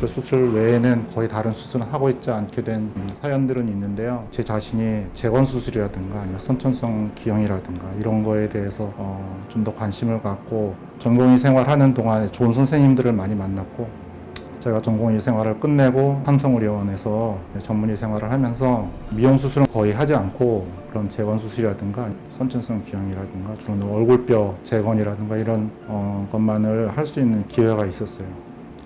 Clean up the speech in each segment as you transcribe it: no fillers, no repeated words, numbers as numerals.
그 수술 외에는 거의 다른 수술은 하고 있지 않게 된 사연들은 있는데요. 제 자신이 재건수술이라든가 아니면 선천성 기형이라든가 이런 거에 대해서 좀 더 관심을 갖고 전공의 생활하는 동안에 좋은 선생님들을 많이 만났고, 제가 전공의 생활을 끝내고 삼성의료원에서 전문의 생활을 하면서 미용수술은 거의 하지 않고 그런 재건수술이라든가 선천성 기형이라든가 주로 얼굴뼈 재건이라든가 이런 것만을 할 수 있는 기회가 있었어요.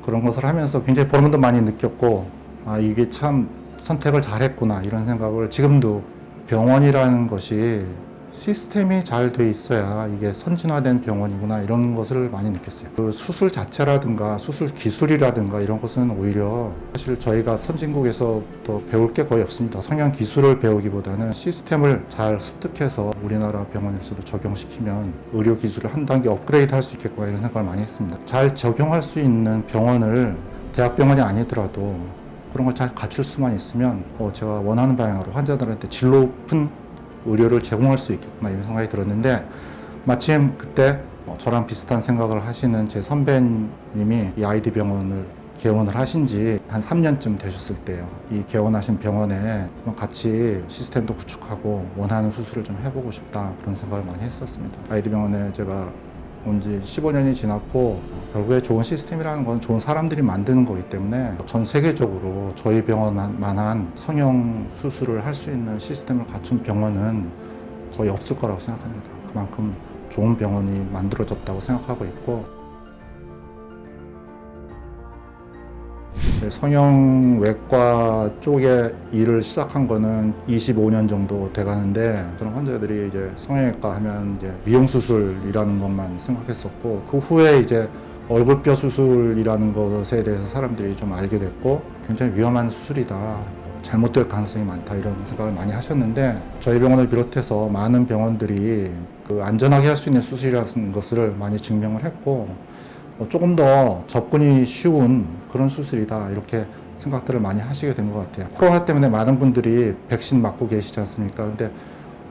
그런 것을 하면서 굉장히 보람도 많이 느꼈고, 아, 이게 참 선택을 잘했구나 이런 생각을, 지금도 병원이라는 것이 시스템이 잘 돼 있어야 이게 선진화된 병원이구나 이런 것을 많이 느꼈어요. 그 수술 자체라든가 수술 기술이라든가 이런 것은 오히려 사실 저희가 선진국에서부터 배울 게 거의 없습니다. 성형 기술을 배우기보다는 시스템을 잘 습득해서 우리나라 병원에서도 적용시키면 의료 기술을 한 단계 업그레이드 할 수 있겠구나 이런 생각을 많이 했습니다. 잘 적용할 수 있는 병원을, 대학병원이 아니더라도 그런 걸 잘 갖출 수만 있으면 제가 원하는 방향으로 환자들한테 질 높은 의료를 제공할 수 있겠구나 이런 생각이 들었는데, 마침 그때 저랑 비슷한 생각을 하시는 제 선배님이 이 아이디 병원을 개원을 하신 지 한 3년쯤 되셨을 때요. 이 개원하신 병원에 같이 시스템도 구축하고 원하는 수술을 좀 해보고 싶다 그런 생각을 많이 했었습니다. 아이디 병원에 제가 온 지 15년이 지났고, 결국에 좋은 시스템이라는 건 좋은 사람들이 만드는 거기 때문에 전 세계적으로 저희 병원만한 성형 수술을 할 수 있는 시스템을 갖춘 병원은 거의 없을 거라고 생각합니다. 그만큼 좋은 병원이 만들어졌다고 생각하고 있고, 성형외과 쪽에 일을 시작한 거는 25년 정도 돼 가는데, 그런 환자들이 이제 성형외과 하면 이제 미용수술이라는 것만 생각했었고, 그 후에 이제 얼굴뼈 수술이라는 것에 대해서 사람들이 좀 알게 됐고, 굉장히 위험한 수술이다, 잘못될 가능성이 많다 이런 생각을 많이 하셨는데, 저희 병원을 비롯해서 많은 병원들이 그 안전하게 할 수 있는 수술이라는 것을 많이 증명을 했고, 조금 더 접근이 쉬운 그런 수술이다 이렇게 생각들을 많이 하시게 된 것 같아요. 코로나 때문에 많은 분들이 백신 맞고 계시지 않습니까? 근데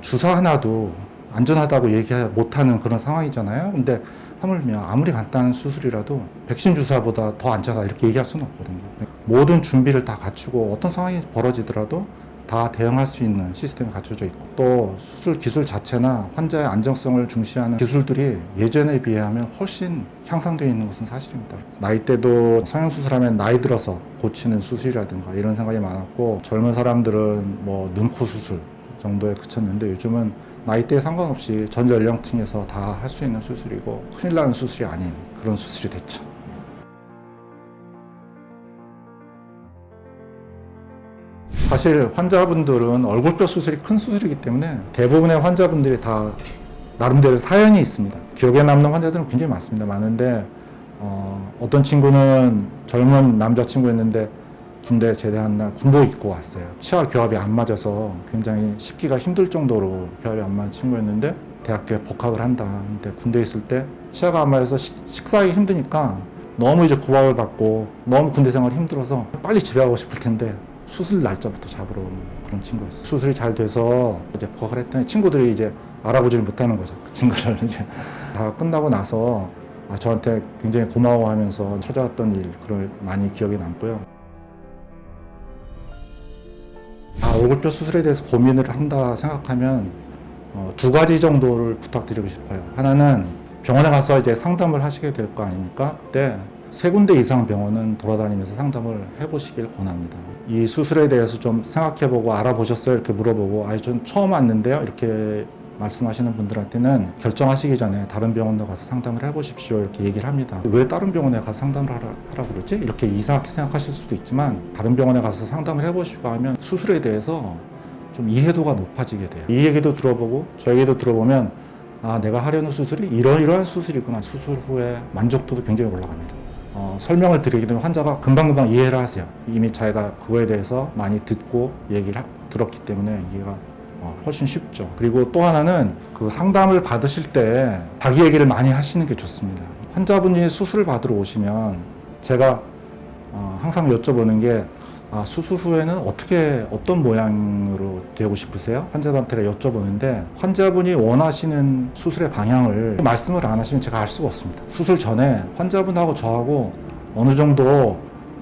주사 하나도 안전하다고 얘기 못하는 그런 상황이잖아요. 근데 하물며 아무리 간단한 수술이라도 백신 주사보다 더 안전하다 이렇게 얘기할 수는 없거든요. 모든 준비를 다 갖추고 어떤 상황이 벌어지더라도 다 대응할 수 있는 시스템이 갖춰져 있고, 또 수술 기술 자체나 환자의 안정성을 중시하는 기술들이 예전에 비하면 훨씬 향상되어 있는 것은 사실입니다. 나이대도 성형수술하면 나이 들어서 고치는 수술이라든가 이런 생각이 많았고, 젊은 사람들은 뭐 눈코 수술 정도에 그쳤는데, 요즘은 나이대에 상관없이 전 연령층에서 다 할 수 있는 수술이고, 큰일 나는 수술이 아닌 그런 수술이 됐죠. 사실 환자분들은 얼굴뼈 수술이 큰 수술이기 때문에 대부분의 환자분들이 다 나름대로 사연이 있습니다. 기억에 남는 환자들은 굉장히 많습니다. 많은데 어떤 친구는 젊은 남자친구였는데 군대 제대한 날 군복 입고 왔어요. 치아 교합이 안 맞아서 굉장히 씹기가 힘들 정도로 교합이 안 맞은 친구였는데, 대학교에 복학을 한다. 근데 군대에 있을 때 치아가 안 맞아서 식사하기 힘드니까 너무 이제 구박을 받고 너무 군대 생활이 힘들어서 빨리 집에 가고 싶을 텐데 수술 날짜부터 잡으러 오는 그런 친구였어요. 수술이 잘 돼서 이제 복학을 했더니 친구들이 이제 알아보지를 못하는 거죠. 그 친구를 이제 다 끝나고 나서 저한테 굉장히 고마워하면서 찾아왔던 일, 그런 많이 기억에 남고요. 얼굴뼈 수술에 대해서 고민을 한다 생각하면 두 가지 정도를 부탁드리고 싶어요. 하나는 병원에 가서 이제 상담을 하시게 될 거 아닙니까? 그때 3군데 이상 병원은 돌아다니면서 상담을 해보시길 권합니다. 이 수술에 대해서 좀 생각해보고 알아보셨어요? 이렇게 물어보고, 전 처음 왔는데요? 이렇게 말씀하시는 분들한테는 결정하시기 전에 다른 병원도 가서 상담을 해보십시오 이렇게 얘기를 합니다. 왜 다른 병원에 가서 상담을 하라고 그러지? 이렇게 이상하게 생각하실 수도 있지만, 다른 병원에 가서 상담을 해보시고 하면 수술에 대해서 좀 이해도가 높아지게 돼요. 이 얘기도 들어보고 저 얘기도 들어보면, 내가 하려는 수술이 이러이러한 수술이구나. 수술 후에 만족도도 굉장히 올라갑니다. 설명을 드리게 되면 환자가 금방금방 이해를 하세요. 이미 자기가 그거에 대해서 많이 듣고 얘기를 들었기 때문에 이해가 훨씬 쉽죠. 그리고 또 하나는 그 상담을 받으실 때 자기 얘기를 많이 하시는 게 좋습니다. 환자분이 수술을 받으러 오시면 제가 항상 여쭤보는 게, 수술 후에는 어떤 모양으로 되고 싶으세요? 환자분한테 여쭤보는데, 환자분이 원하시는 수술의 방향을 말씀을 안 하시면 제가 알 수가 없습니다. 수술 전에 환자분하고 저하고 어느 정도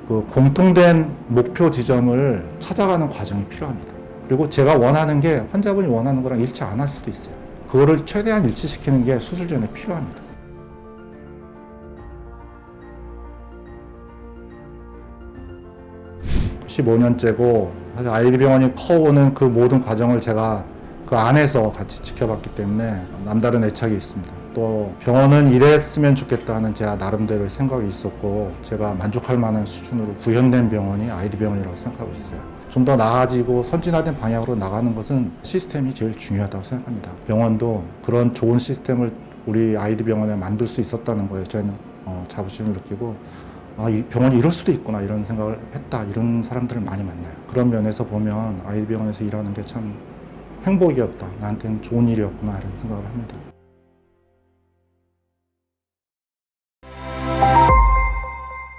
그 공통된 목표 지점을 찾아가는 과정이 필요합니다. 그리고 제가 원하는 게 환자분이 원하는 거랑 일치 안 할 수도 있어요. 그거를 최대한 일치시키는 게 수술 전에 필요합니다. (15년째고) 사실 아이디병원이 커오는 그 모든 과정을 제가 그 안에서 같이 지켜봤기 때문에 남다른 애착이 있습니다. 또 병원은 이랬으면 좋겠다는 제 나름대로의 생각이 있었고, 제가 만족할 만한 수준으로 구현된 병원이 아이디병원이라고 생각하고 있어요. 좀 더 나아지고 선진화된 방향으로 나가는 것은 시스템이 제일 중요하다고 생각합니다. 병원도 그런 좋은 시스템을 우리 아이디병원에 만들 수 있었다는 거에 저는 자부심을 느끼고, 이 병원이 이럴 수도 있구나 이런 생각을 했다, 이런 사람들을 많이 만나요. 그런 면에서 보면 아이디병원에서 일하는 게 참 행복이었다, 나한테는 좋은 일이었구나 이런 생각을 합니다.